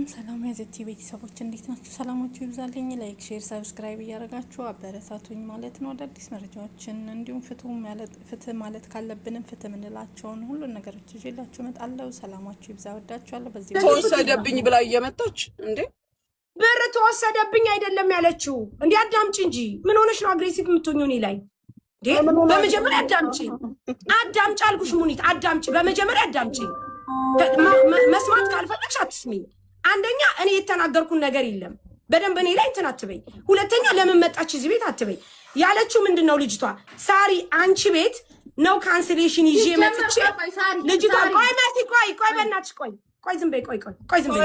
ሰላም የዘቲ ቤተሰቦች እንዴት ናችሁ? ሰላማችሁ ይብዛልኝ። ላይክ፣ ሼር፣ ሰብስክራይብ እያደረጋችሁ አበረታቱኝ ማለት ነው። አዳዲስ መረጃዎችን እንዲሁም ፍትህ ማለት ካለብንም ፍትህ ምንላቸውን ሁሉን ነገሮች ይዤላችሁ እመጣለሁ። ሰላማችሁ ይብዛ። ወዳችኋለሁ። በዚህ ተወሰደብኝ ብላ እየመጣች እንዴ ብር ተወሰደብኝ አይደለም ያለችው። እንዴ አዳምጪ እንጂ ምን ሆነሽ ነው አግሬሲቭ የምትሆኚው እኔ ላይ? በመጀመሪያ አዳምጪ አልኩሽ ሙኒት፣ አዳምጪ። በመጀመሪያ አዳምጪ። መስማት ካልፈለግሽ አትስሚ። አንደኛ እኔ የተናገርኩን ነገር የለም። በደንብ እኔ ላይ እንትን አትበይ። ሁለተኛ ለምን መጣች እዚህ ቤት አትበይ። ያለችው ምንድነው ልጅቷ? ሳሪ አንቺ ቤት ነው ካንሰሌሽን ይዤ መጥቼ ልጅቷ ቆይ በእናትሽ ቆይ ዝም በይ ዝም በይ።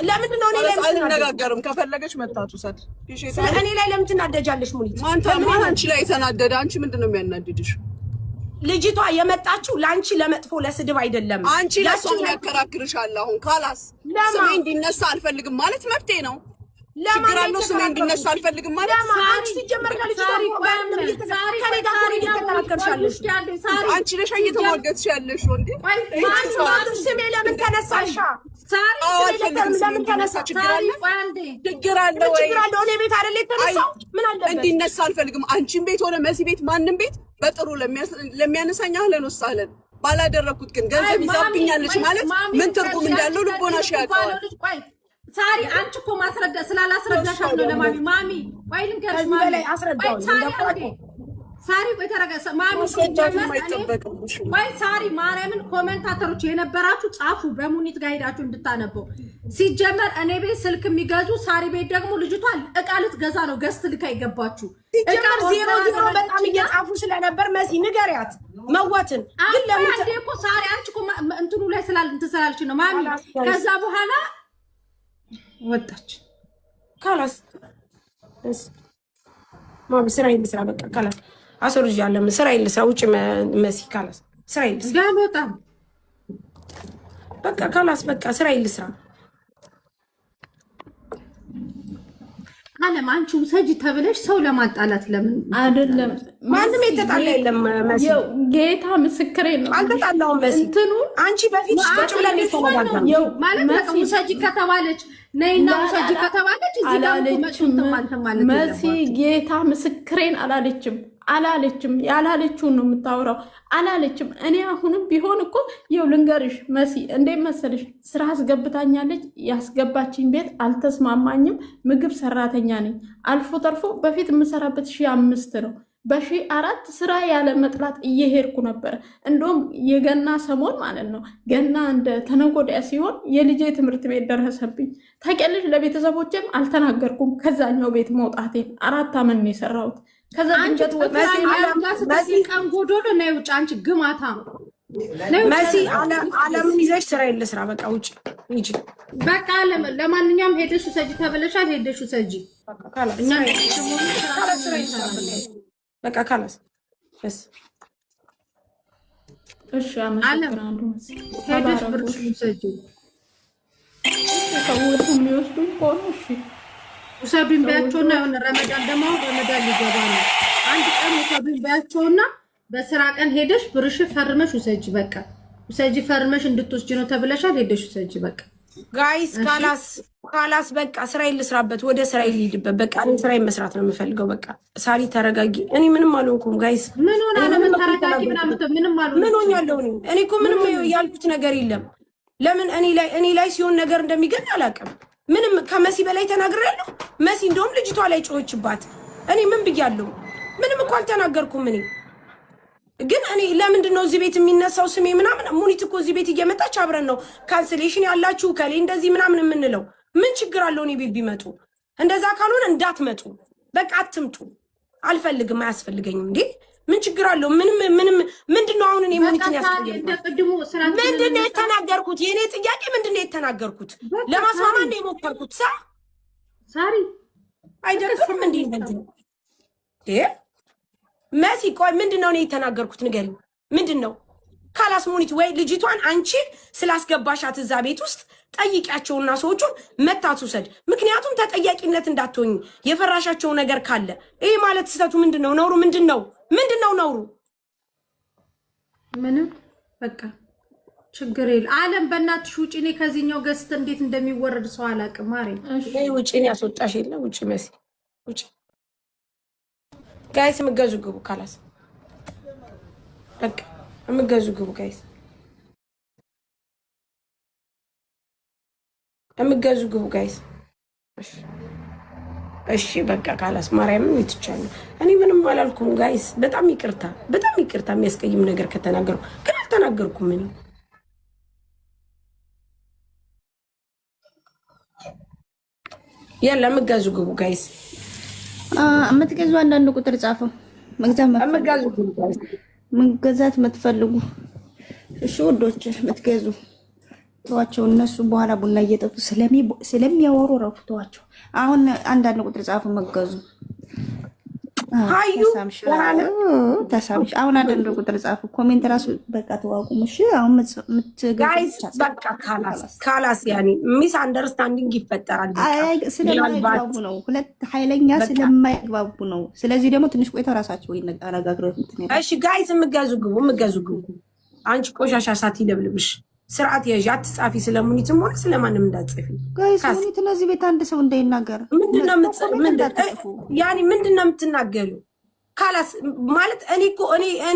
ለምንድን ነው እኔ ላይ አንነጋገርም? ከፈለገች መጣቱ ሰድ እኔ ላይ ለምን ትናደጃለሽ ሙኒት? ማን አንቺ ላይ ተናደደ? አንቺ ምንድነው የሚያናድድሽ? ልጅቷ የመጣችው ላንቺ ለመጥፎ ለስድብ አይደለም። አንቺ ለሷም ያከራክርሻል። አሁን ካላስ ስሜ እንዲነሳ አልፈልግም ማለት መብቴ ነው። ችግር አለው ስሜ እንዲነሳ አልፈልግም ማለት አንቺ ሲጀመር ከልጅቷ አንቺ ነሽ እየተሟገትሽ ያለሽ እንዴ? ስሜ ለምን ተነሳሻ? ለምን ተነሳ? ችግር አለ ወይ? እኔ ቤት አይደል የተነሳው? ምን አለበት? እንዲነሳ አልፈልግም። አንቺን ቤት ሆነ መሲ ቤት ማንም ቤት በጥሩ ለሚያነሳኝ አህለን ወሳለን። ባላደረኩት ግን ገንዘብ ይዛብኛለች ማለት ምን ትርጉም እንዳለው ልቦናሽ ያውቃል። ሳሪ አንቺ እኮ ማስረዳ ስላላስረዳሽ ነው ለማሚ ቆይ ልንገርሽ ማሚ አስረዳው ሳሪ ቆይ ተረጋጋ ማሚ ቆይ ሳሪ ማርያምን ኮሜንታተሮች የነበራችሁ ጻፉ በሙኒት ጋር ሄዳችሁ እንድታነበው ሲጀመር እኔ ቤት ስልክ የሚገዙ ሳሪ ቤት ደግሞ ልጅቷ እቃ ልትገዛ ነው ገስት ልካ ይገባችሁ እቃ 00 በጣም እየጻፉ ስለነበር መሲ ንገሪያት መዋትን ግን ለምን እኮ ሳሪ አንቺ እኮ እንትኑ ላይ ስላልሽ ነው ማሚ ከዛ በኋላ ወጣች ካላስ ማሚ ስራ ይልስራ በቃ ካላስ አሶርጅ ያለ ስራ ይልስራ ውጭ መሲ ካላስ ስራ ይልስራ በጣም በቃ ካላስ በቃ ስራ ይልስራ አለም አንቺ ውሰጂ ተብለሽ ሰው ለማጣላት ለምን አይደለም? ማንም የተጣላ የለም መሲ ጌታ ምስክሬ ነው። አልተጣላውም መሲ እንትኑ አንቺ በፊት ቁጭ ብለን ነው ማለት ነው። ውሰጂ ከተባለች ነይና ውሰጂ ከተባለች እዚህ ጋር ማለት መሲ ጌታ ምስክሬን አላለችም ያላለችውን ነው የምታወራው። አላለችም። እኔ አሁንም ቢሆን እኮ ይኸው ልንገርሽ መሲ እንዴት መሰለሽ ስራ አስገብታኛለች። ያስገባችኝ ቤት አልተስማማኝም። ምግብ ሰራተኛ ነኝ። አልፎ ተርፎ በፊት የምሰራበት 1500 ነው። በ4,000 ስራ ያለ መጥላት እየሄድኩ ነበር። እንደውም የገና ሰሞን ማለት ነው ገና እንደ ተነጎዳያ ሲሆን የልጄ ትምህርት ቤት ደረሰብኝ። ታውቂያለሽ ለቤተሰቦቼም አልተናገርኩም ከዛኛው ቤት መውጣቴን። 4 ዓመት ነው የሰራሁት። ከዛ ድንገት መሲ ቀን ጎዶሎ ነው ውጭ አንቺ ግማታ መሲ አለምን ይዘሽ ስራ ይልስራ በቃ ውጭ እንጂ በቃ ለማንኛውም ሄደሽ ውሰጂ ተብለሻል። ሄደሽ ውሰጂ እኛ በቃ ካላስ በስ እሺ አመሰግናለሁ። ሄደሽ ብርሽ ውሰጂ ሰዎች የሚወስዱኝ ከሆነ እሺ ውሰዱኝ ቢያቸውና የሆነ ረመዳን ደግሞ ረመዳን ሊገባ ነው። አንድ ቀን ውሰዱኝ ቢያቸውና በስራ ቀን ሄደሽ ብርሽ ፈርመሽ ውሰጂ። በቃ ውሰጂ ፈርመሽ እንድትወስጂ ነው ተብለሻል። ሄደሽ ውሰጂ በቃ ጋይስ ካላስ በቃ ስራ ይልስራበት፣ ወደ ስራ ይልድበት። በቃ እኔ ስራ መስራት ነው የምፈልገው። በቃ ሳሪ ተረጋጊ። እኔ ምንም አልሆንኩም ጋይስ። ምን ሆነ ለምን ተረጋጊ? ምንም አልሆንኩም። ምን ሆኛለሁ? እኔ እኮ ምንም ያልኩት ነገር የለም። ለምን እኔ ላይ ሲሆን ነገር እንደሚገኝ አላውቅም። ምንም ከመሲ በላይ ተናግሬያለሁ። መሲ እንደውም ልጅቷ ላይ ጮህችባት። እኔ ምን ብያለሁ? ምንም እኮ አልተናገርኩም። ግን እኔ ለምንድን ነው እዚህ ቤት የሚነሳው ስሜ ምናምን? ሙኒት እኮ እዚህ ቤት እየመጣች አብረን ነው ካንስሌሽን ያላችሁ ከሌ እንደዚህ ምናምን የምንለው። ምን ችግር አለው? እኔ ቤት ቢመጡ እንደዛ ካልሆነ እንዳትመጡ በቃ አትምጡ። አልፈልግም፣ አያስፈልገኝም። እንዴ ምን ችግር አለው? ምንድነው አሁን እኔ ሙኒትን ያስፈልጋል? ምንድነው የተናገርኩት? የኔ ጥያቄ ምንድነው የተናገርኩት? ለማስማማ እንደ የሞከርኩት ሳሪ አይደለም እንዴ? መሲ ቆይ ምንድነው እኔ የተናገርኩት? ንገሪኝ። ምንድነው? ካላስ ሙኒት ወይ ልጅቷን አንቺ ስላስገባሻት እዛ ቤት ውስጥ ጠይቂያቸውና ሰዎቹን መታት ውሰድ። ምክንያቱም ተጠያቂነት እንዳትሆኝ የፈራሻቸው ነገር ካለ ይሄ ማለት ስህተቱ ምንድነው? ነውሩ ምንድነው? ነውሩ ምንም በቃ ችግር የለ ዓለም በእናትሽ ውጪ። እኔ ከዚህኛው ገስት እንዴት እንደሚወረድ ሰው አላውቅም። ማሬ እሺ ውጪ ነው ያስወጣሽ የለ ውጪ መሲ ውጪ። ጋይስ ምገዙ ግቡ ካላስ በቃ ምገዙ ግቡ ጋይስ ምገዙ ግቡ ጋይስ። እሺ በቃ ካላስ ማርያምን ይትቻለሁ። እኔ ምንም አላልኩም ጋይስ። በጣም ይቅርታ የሚያስቀይም ነገር ከተናገርኩ ግን አልተናገርኩም እኔ ያለ ምገዙ ግቡ ጋይስ። የምትገዙ አንዳንድ ቁጥር ጻፈው መግዛት የምትፈልጉ እሺ ወዶች የምትገዙ ተዋቸው። እነሱ በኋላ ቡና እየጠጡ ስለሚያወሩ ረፍቷቸው። አሁን አንዳንድ ቁጥር ጻፉ መገዙ ሃዩ ተሳምሽ አሁን አንዳንድ ቁጥር ጻፉ። ኮሜንት ራሱ በቃ ተዋቁም። እሺ አሁን ጋይስ በቃ ካላስ ያኒ ሚስ አንደርስታንዲንግ ይፈጠራል። ስለማይግባቡ ነው፣ ሁለት ኃይለኛ ስለማይግባቡ ነው። ስለዚህ ደግሞ ትንሽ ቆይተው ራሳቸው ይነጋገራሉ። እሺ ጋይስ ምገዙ ግቡ። አንቺ ቆሻሻ ሳት ይለብልብሽ። ስርዓት ያዥ። አትጻፊ ስለሙኒትም ሆነ ስለማንም እንዳትጽፊ ጋይስ። ሙኒት እነዚህ ቤት አንድ ሰው እንዳይናገር ምንድነው የምትናገሪው? ካላስ ማለት እኔ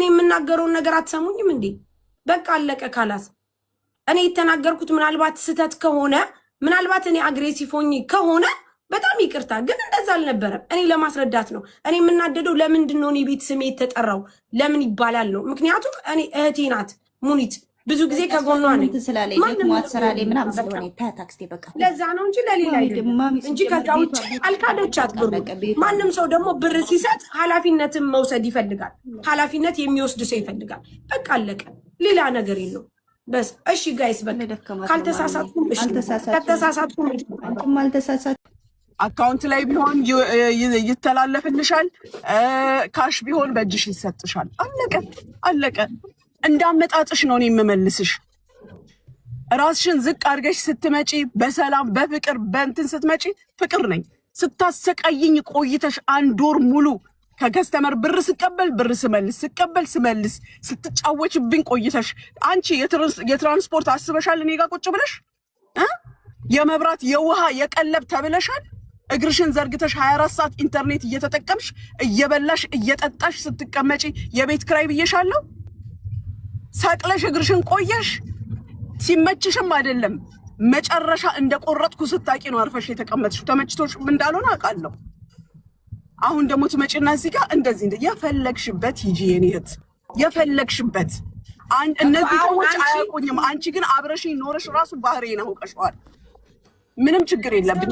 የምናገረውን ነገር አትሰሙኝም እንዴ? በቃ አለቀ። ካላስ እኔ የተናገርኩት ምናልባት ስህተት ከሆነ ምናልባት እኔ አግሬሲቭ ሆኜ ከሆነ በጣም ይቅርታ፣ ግን እንደዛ አልነበረም። እኔ ለማስረዳት ነው። እኔ የምናደደው ለምንድን ነው እኔ ቤት ስሜ የተጠራው ለምን ይባላል ነው። ምክንያቱም እኔ እህቴ ናት ሙኒት፣ ብዙ ጊዜ ከጎኗ ነኝ። ለዛ ነው እንጂ ለሌላ አይደለም እንጂ ከዛ ውጭ አልካደቻት ብሩ። ማንም ሰው ደግሞ ብር ሲሰጥ ኃላፊነትን መውሰድ ይፈልጋል። ኃላፊነት የሚወስድ ሰው ይፈልጋል። በቃ አለቀ። ሌላ ነገር የለው። በስ እሺ ጋይስ በቃ ካልተሳሳትኩም እሺ ከተሳሳትኩም አካውንት ላይ ቢሆን ይተላለፍልሻል፣ ካሽ ቢሆን በእጅሽ ይሰጥሻል። አለቀ። እንዳመጣጥሽ ነው እኔ የምመልስሽ። ራስሽን ዝቅ አድርገሽ ስትመጪ በሰላም በፍቅር በእንትን ስትመጪ ፍቅር ነኝ። ስታሰቃይኝ ቆይተሽ 1 ወር ሙሉ ከከስተመር ብር ስመልስ ስትጫወችብኝ ቆይተሽ አንቺ የትራንስፖርት አስበሻል? እኔ ጋር ቁጭ ብለሽ የመብራት የውሃ የቀለብ ተብለሻል። እግርሽን ዘርግተሽ 24 ሰዓት ኢንተርኔት እየተጠቀምሽ እየበላሽ እየጠጣሽ ስትቀመጪ የቤት ክራይ ብዬሻለሁ። ሳቅለሽ እግርሽን ቆየሽ። ሲመችሽም አይደለም መጨረሻ እንደቆረጥኩ ስታቂ ነው አርፈሽ የተቀመጥሽው። ተመችቶሽ እንዳልሆነ አውቃለሁ። አሁን ደግሞ ትመጪና እዚህ ጋር እንደዚህ የፈለግሽበት ሂጂ የኔ እህት፣ የፈለግሽበት እነዚህ ሰዎች አያውቁኝም። አንቺ ግን አብረሽኝ ኖረሽ ራሱ ባህሪዬን አውቀሽዋል። ምንም ችግር የለብኝ።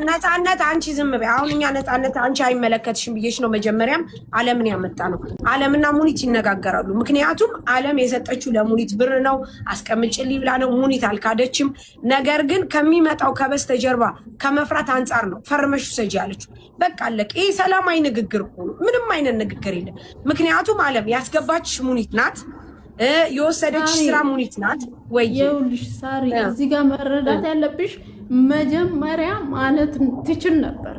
ነፃነት አንቺ ዝም በይ። አሁን እኛ ነፃነት አንቺ አይመለከትሽም ብዬሽ ነው። መጀመሪያም ዓለምን ያመጣ ነው። ዓለምና ሙኒት ይነጋገራሉ። ምክንያቱም ዓለም የሰጠችው ለሙኒት ብር ነው፣ አስቀምጭልኝ ብላ ነው። ሙኒት አልካደችም። ነገር ግን ከሚመጣው ከበስተጀርባ ከመፍራት አንጻር ነው ፈርመሽ ሰጂ ያለችው። በቃ አለቀ። ይሄ ሰላማዊ ንግግር እኮ ነው። ምንም አይነት ንግግር የለም። ምክንያቱም ዓለም ያስገባችሽ ሙኒት ናት፣ የወሰደች ስራ ሙኒት ናት። ወይ ይኸውልሽ ሳሪ እዚህ ጋር መረዳት ያለብሽ መጀመሪያ ማለት ትችል ነበር፣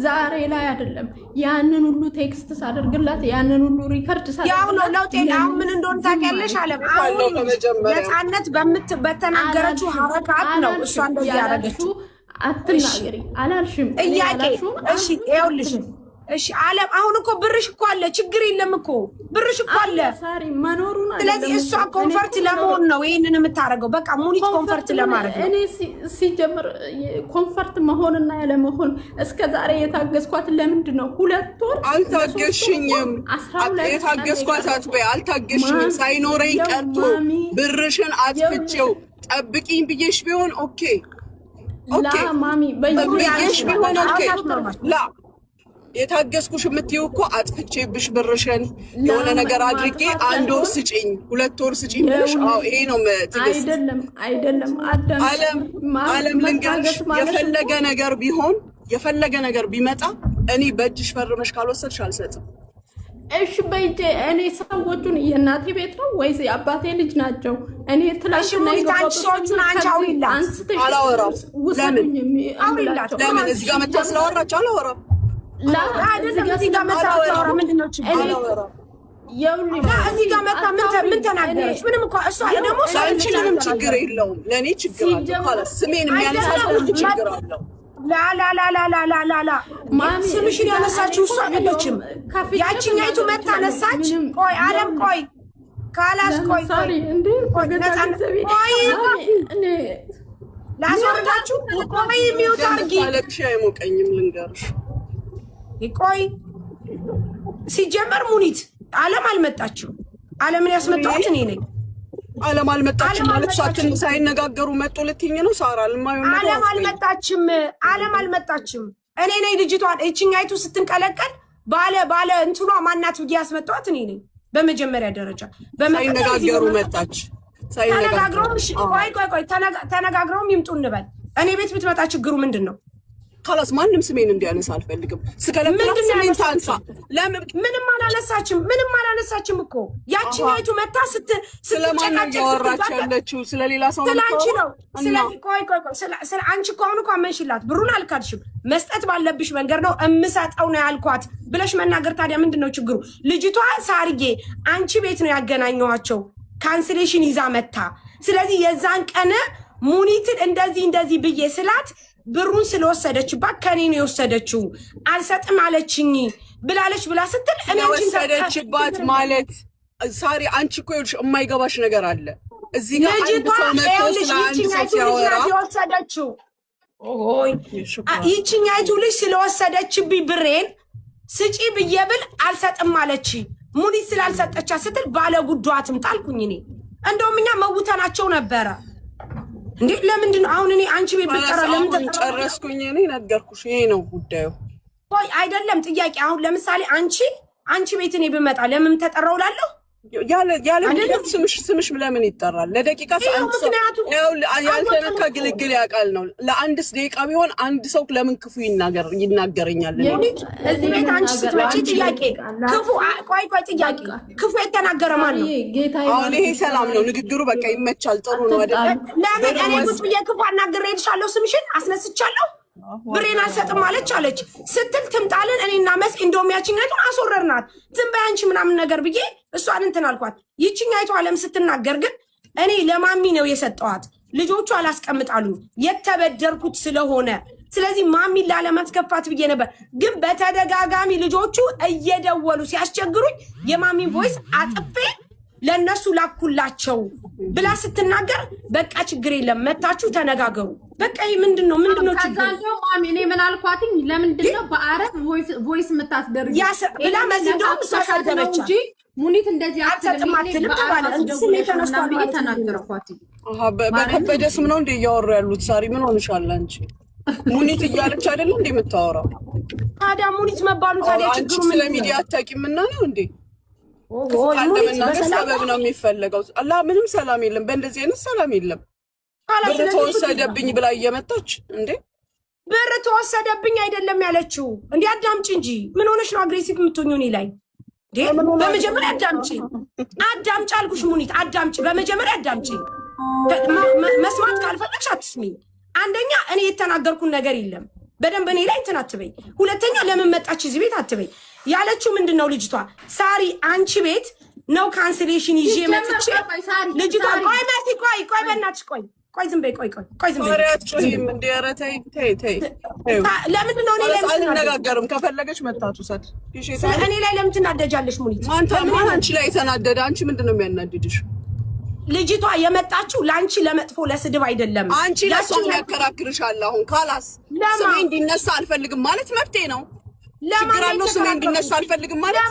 ዛሬ ላይ አይደለም። ያንን ሁሉ ቴክስት ሳደርግላት ያንን ሁሉ ሪከርድ ያው ነው ለውጥ። አሁን ምን እንደሆነ ታውቂያለሽ? ዓለም አሁን ነፃነት በተናገረችው ሀረካት ነው እሷ እንደዚህ ያደረገችው። አትናገሪ አላልሽም? ጥያቄ እሺ ይኸውልሽ እሺ ዓለም አሁን እኮ ብርሽ እኮ አለ፣ ችግር የለም እኮ ብርሽ እኮ አለ ሳሪ መኖሩን። ስለዚህ እሷ ኮንፈርት ለመሆን ነው ይሄንን የምታደርገው። በቃ ሙኒት ኮንፈርት ለማድረግ ነው። እኔ ሲጀምር ኮንፈርት መሆንና ያለ መሆን እስከ ዛሬ የታገስኳት ለምንድን ነው? 2 ወር አልታገሽኝም። የታገስኳት አትበይ። አልታገሽኝም። ሳይኖረኝ ቀርቶ ብርሽን አጥፍቼው ጠብቂኝ ብዬሽ ቢሆን ኦኬ ላ ማሚ ብዬሽ ቢሆን ኦኬ ላ የታገስኩሽ የምትይው እኮ አጥፍቼብሽ ብርሽን የሆነ ነገር አድርጌ 1 ወር ስጪኝ 2 ወር ስጪኝ ብለሽ። አዎ ይሄ ነው ትግስት። አይደለም ዓለም ልንገርሽ፣ የፈለገ ነገር ቢመጣ እኔ በእጅሽ ፈርመሽ ካልወሰድሽ አልሰጥም። እሺ በይጄ እኔ ሰዎቹን የእናቴ ቤት ነው ወይስ የአባቴ ልጅ ናቸው? እኔ ትላንትና ሰዎቹን አንቺ አላወራም። ለምን እዚህ ጋር መታ ስላወራቸው አላወራም። እዚህ ጋር መጣ ምን ተናገረች? ምንም እኮ እሷ ደግሞ አንቺ ምንም ችግር የለውም። ለኔ ችግር አለው ካለ ስሜን የሚያነሳው ችግር አለው። ላ ስምሽን ያነሳችው እሷ አይደለችም። ያቺኛይቱ መታ ነሳች። ቆይ አለም ቆይ ካላስ ቆይ ላስወርዳችሁ። ቆይ የሚውት አድርጊ። አለብሽ አይሞቀኝም ልንገርሽ። ቆይ ሲጀመር ሙኒት አለም አልመጣችም። አለምን ያስመጣሁት እኔ ነኝ። አለም አልመጣችም ማለት ሳትን ሳይነጋገሩ መጡ ልትይኝ ነው? ሳራ አለም አልመጣችም። እኔ ነኝ ልጅቷን እቺኛይቱ ስትንቀለቀል ባለ እንትኗ ማናት ብዬ ያስመጣሁት እኔ ነኝ። በመጀመሪያ ደረጃ ሳይነጋገሩ መጣች። ተነጋግረውም ይምጡ እንበል። እኔ ቤት ብትመጣ ችግሩ ምንድን ነው? ካላስ ማንም ስሜን እንዲያነሳ አልፈልግም። ስከለምናት ስሜን ታንሳ። ምንም አላነሳችም እኮ ያቺኛይቱ መታ ስለማን ያወራች ያለችው? ስለሌላ ሰው ነው። ስለ አንቺ እኮ አሁን እኮ አመንሽላት። ብሩን አልካድሽም። መስጠት ባለብሽ መንገድ ነው እምሰጠው ነው ያልኳት ብለሽ መናገር። ታዲያ ምንድን ነው ችግሩ? ልጅቷ ሳርዬ አንቺ ቤት ነው ያገናኘዋቸው ካንስሌሽን ይዛ መታ። ስለዚህ የዛን ቀን ሙኒትን እንደዚህ ብዬ ስላት ብሩን ስለወሰደችባት ከኔ ነው የወሰደችው። አልሰጥም አለችኝ ብላለች ብላ ስትል እኔ ወሰደችባት ማለት ሳሪ አንቺ እኮ ይኸውልሽ የማይገባሽ ነገር አለ እዚህ ጋር። አንድ ሰው መጥቶ ስለአንድ ሰው ሲያወራ የወሰደችው ይቺኛይቱ ልጅ ስለወሰደችብኝ ብሬን ስጪ ብዬ ብል አልሰጥም አለች። ሙኒት ስላልሰጠቻ ስትል ባለ ጉዷ አትምጣ አልኩኝ እኔ። እንደውም እኛ መውተናቸው ነበረ እንዴ። ለምንድን ነው አሁን እኔ አንቺ ቤት ብትጠራ ለምን ጨረስኩኝ? እኔ ነገርኩሽ፣ ይሄ ነው ጉዳዩ። ቆይ አይደለም ጥያቄ። አሁን ለምሳሌ አንቺ ቤት እኔ ብመጣ ለምን ተጠራው ላለሁ? ያለ ስምሽ ለምን ይጠራል? ለደቂቃ ያልተነካ ግልግል ያውቃል ነው። ለአንድስ ደቂቃ ቢሆን አንድ ሰው ለምን ክፉ ይናገረኛል? እዚህ ቤት አንቺ ስትመጪ ጥያቄ ክፉ ቆይ ጥያቄ ክፉ የተናገረ ማን ነው? አሁን ይሄ ሰላም ነው ንግግሩ፣ በቃ ይመቻል፣ ጥሩ ነው አይደል? ለምን እኔ ቁጭ ብዬ ክፉ አናግሬልሻለሁ፣ ስምሽን አስነስቻለሁ፣ ብሬን አልሰጥም አለች ስትል ትምጣልን። እኔና መስ እንደውም ያቺኛይቱን አስወረርናት። ዝም በይ አንቺ ምናምን ነገር ብዬ እሷን እንትን አልኳት። ይቺኛይቱ አለም ስትናገር ግን እኔ ለማሚ ነው የሰጠዋት። ልጆቹ አላስቀምጣሉኝ የተበደርኩት ስለሆነ ስለዚህ ማሚን ላለማስከፋት ብዬ ነበር። ግን በተደጋጋሚ ልጆቹ እየደወሉ ሲያስቸግሩኝ የማሚን ቮይስ አጥፌ ለነሱ ላኩላቸው ብላ ስትናገር በቃ ችግር የለም መታችሁ ተነጋገሩ። በቃ ይሄ ምንድነው ችግር? ከዛው ማሚ እኔ ምን አልኳትኝ? ለምንድነው በአረብ ቮይስ የምታስደርጊ ብላ መዝንዶም ሳሳደረች እንጂ ሙኒት እንደዚህ አትልም ተባለ። ስሜ ተነስቷል ብዬ ተናገርኳትኝ። በከበደ ስም ነው እንዴ እያወሩ ያሉት? ሳሪ ምን ሆንሻል አንቺ? ሙኒት እያለች አይደለም እንዴ የምታወራው? ታዲያ ሙኒት መባሉ ታዲያ ችግሩ ምን? ስለ ሚዲያ አታውቂምና ነው እንዴ? ሰበብ ነው የሚፈለገው። ምንም ሰላም የለም፣ በእንደዚህ አይነት ሰላም የለም። ብር ተወሰደብኝ ብላ እየመጣች እንዴ? ብር ተወሰደብኝ አይደለም ያለችው። እንዴ አዳምጪ እንጂ ምን ሆነሽ ነው አግሬሲቭ የምትሆኚው እኔ ላይ? በመጀመሪያ አዳምጪ አልኩሽ ሙኒት፣ አዳምጪ። በመጀመሪያ አዳምጪ። መስማት ካልፈለግሽ አትስሚ። አንደኛ እኔ የተናገርኩን ነገር የለም። በደንብ እኔ ላይ እንትን አትበይ። ሁለተኛ ለምን መጣች እዚህ ቤት አትበይ። ያለችው ምንድነው ልጅቷ ሳሪ አንቺ ቤት ነው ካንስሌሽን ይዤ መጥቼ ልጅቷ ቆይ በእናትሽ ቆይ ዝም በይ ቆይ ዝም በይ። ለምንድን ነው እኔ ላይ አልነጋገርም? ከፈለገች መታቱ ሰድ እኔ ላይ ለምን ትናደጃለሽ ሙኒት? ማን አንቺ ላይ የተናደደ? አንቺ ምንድን ነው የሚያናድድሽ? ልጅቷ የመጣችው ለአንቺ ለመጥፎ ለስድብ አይደለም። አንቺ ለሰው ያከራክርሻል። አሁን ካላስ ስሜ እንዲነሳ አልፈልግም ማለት መብቴ ነው። ችግር አለው ስሜ እንዲነሳ አልፈልግም ማለት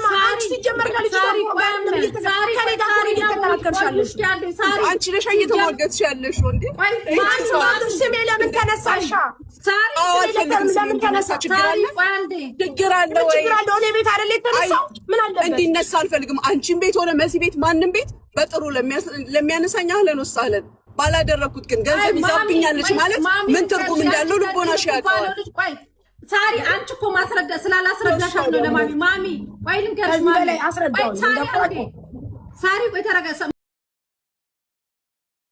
አንቺ ነሽ እየተሟገትሽ ያለሽ እንዴ? ስሜ ለምን ተነሳሻ? ለምን ተነሳ? ችግር አለ ወይ? እኔ ቤት አይደል የተነሳው? ምን አለበት? እንዲነሳ አልፈልግም። አንቺን ቤት ሆነ መሲ ቤት ማንም ቤት በጥሩ ለሚያነሳኝ አህለን ወሳለን። ባላደረኩት ግን ገንዘብ ይዛብኛለች ማለት ምን ትርጉም እንዳለው ልቦናሽ ያውቃል። ሳሪ አንቺ እኮ ማስረዳ ስላላስረዳሻት ነው ለማሚ ቆይ ልንገርሽ ማሚ ሳሪ ቆይ ተረጋጋ